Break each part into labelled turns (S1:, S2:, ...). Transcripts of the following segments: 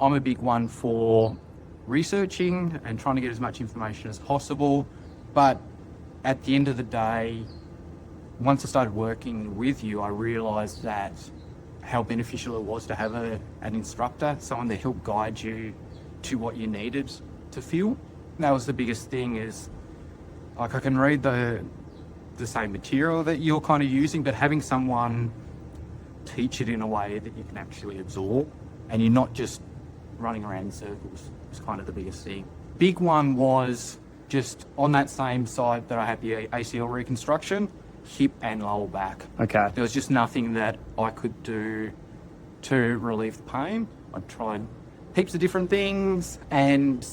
S1: I'm a big one for researching and trying to get as much information as possible. But at the end of the day, once I started working with you, I realised that how beneficial it was to have an instructor, someone that helped guide you to what you needed to feel. That was the biggest thing, is like I can read the same material that you're kind of using, but having someone teach it in a way that you can actually absorb and you're not just running around in circles is kind of the biggest thing. Big one was just on that same side that I had the ACL reconstruction, hip and lower back.
S2: Okay.
S1: There was just nothing that I could do to relieve the pain. I tried heaps of different things, and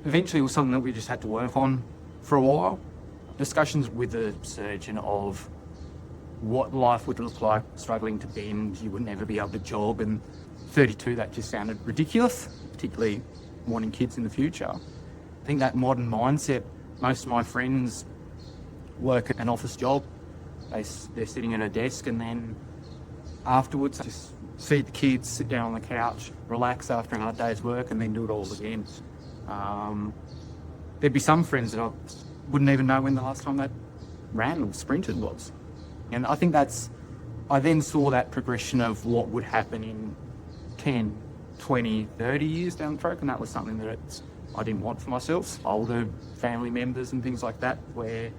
S1: eventually it was something that we just had to work on for a while. Discussions with the surgeon of what life would look like struggling to bend, you would never be able to jog, and 32, that just sounded ridiculous, particularly wanting kids in the future. I think that modern mindset, most of my friends work an office job, they're sitting at a desk, and then afterwards just feed the kids, sit down on the couch, relax after a hard day's work, and then do it all again. There'd be some friends that I wouldn't even know when the last time they ran or sprinted was. And I think I then saw that progression of what would happen in 10, 20, 30 years down the track, and that was something that I didn't want for myself. Older family members and things like that, where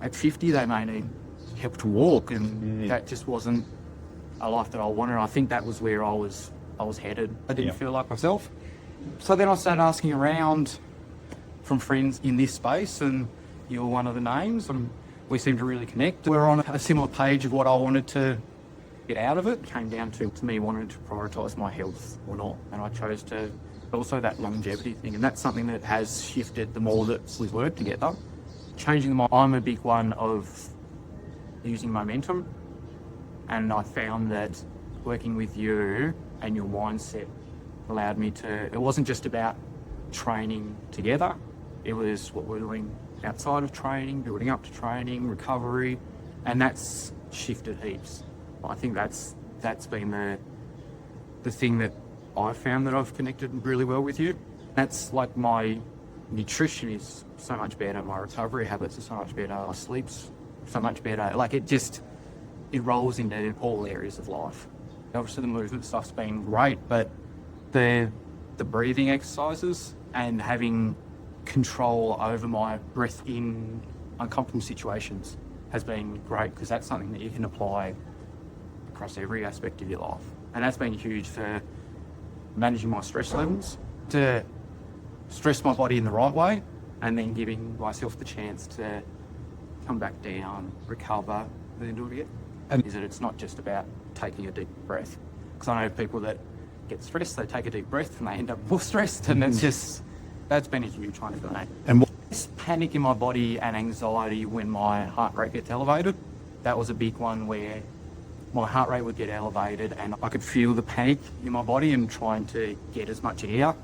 S1: at 50 they may need help to walk, and that just wasn't a life that I wanted. I think that was where I was headed. I didn't feel like myself. So then I started asking around from friends in this space, and you're one of the names, and we seem to really connect. We're on a similar page of what I wanted to get out of it. It came down to me wanting to prioritise my health or not, and I chose to. Also that longevity thing, and that's something that has shifted the more that we've worked together. Changing them, I'm a big one of using momentum, and I found that working with you and your mindset allowed me to, it wasn't just about training together, it was what we're doing outside of training, building up to training, recovery, and that's shifted heaps. I think that's been the thing that I've found that I've connected really well with you. That's like my nutrition is so much better, my recovery habits are so much better, my sleep's so much better. Like it rolls into all areas of life. Obviously the movement stuff's been great, but the breathing exercises and having control over my breath in uncomfortable situations has been great, because that's something that you can apply across every aspect of your life. And that's been huge for managing my stress levels, to stress my body in the right way, and then giving myself the chance to come back down, recover, and then do it again. And is that it's not just about taking a deep breath. Because I know people that get stressed, they take a deep breath and they end up more stressed, and that's been a huge one for me. And panic in my body and anxiety when my heart rate gets elevated. That was a big one, where my heart rate would get elevated and I could feel the panic in my body and trying to get as much air.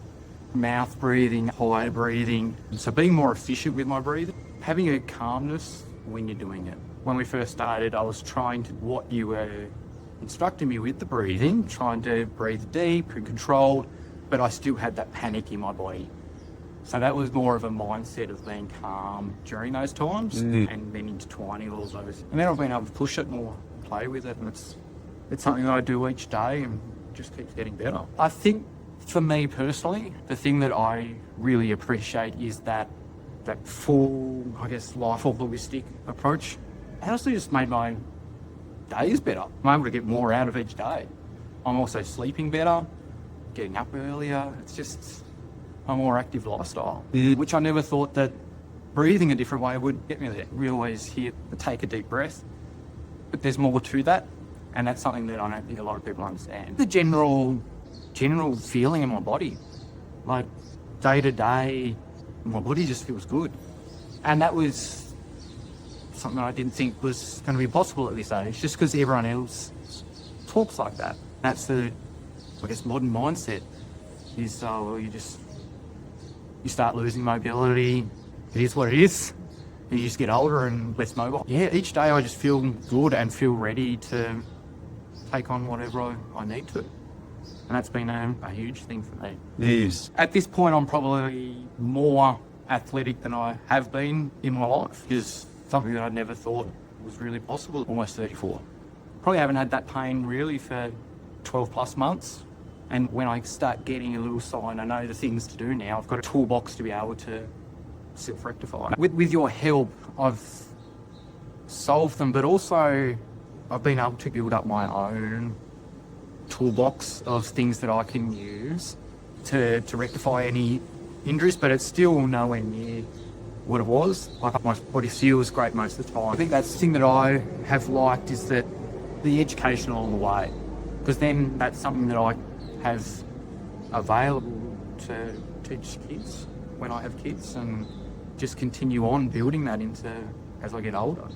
S1: Mouth breathing, hollow breathing. So being more efficient with my breathing. Having a calmness when you're doing it. When we first started, I was trying to, what you were instructing me with the breathing, trying to breathe deep and controlled, but I still had that panic in my body. So that was more of a mindset of being calm during those times, and then intertwining all of those. And then I've been able to push it more, play with it, and it's something that I do each day and just keeps getting better. I think for me personally, the thing that I really appreciate is that full, I guess, life or holistic approach. It honestly just made my days better. I'm able to get more out of each day. I'm also sleeping better, getting up earlier. It's just a more active lifestyle, which I never thought that breathing a different way would get me there. We always hear take a deep breath, but there's more to that, and that's something that I don't think a lot of people understand. The general feeling in my body, like day to day, my body just feels good, and that was something I didn't think was going to be possible at this age, just because everyone else talks like that. That's the, I guess, modern mindset is, well, you start losing mobility, it is what it is, and you just get older and less mobile. Yeah, each day I just feel good and feel ready to take on whatever I need to. And that's been a huge thing for me.
S2: Yes.
S1: At this point, I'm probably more athletic than I have been in my life, which is something that I never thought was really possible. Almost 34. Probably haven't had that pain really for 12 plus months. And when I start getting a little sign, I know the things to do now. I've got a toolbox to be able to self-rectify. With your help, I've solved them, but also I've been able to build up my own toolbox of things that I can use to rectify any injuries, but it's still nowhere near what it was. Like, my body feels great most of the time. I think that's the thing that I have liked, is that the education along the way, because then that's something that I have available to teach kids when I have kids, and just continue on building that into as I get older.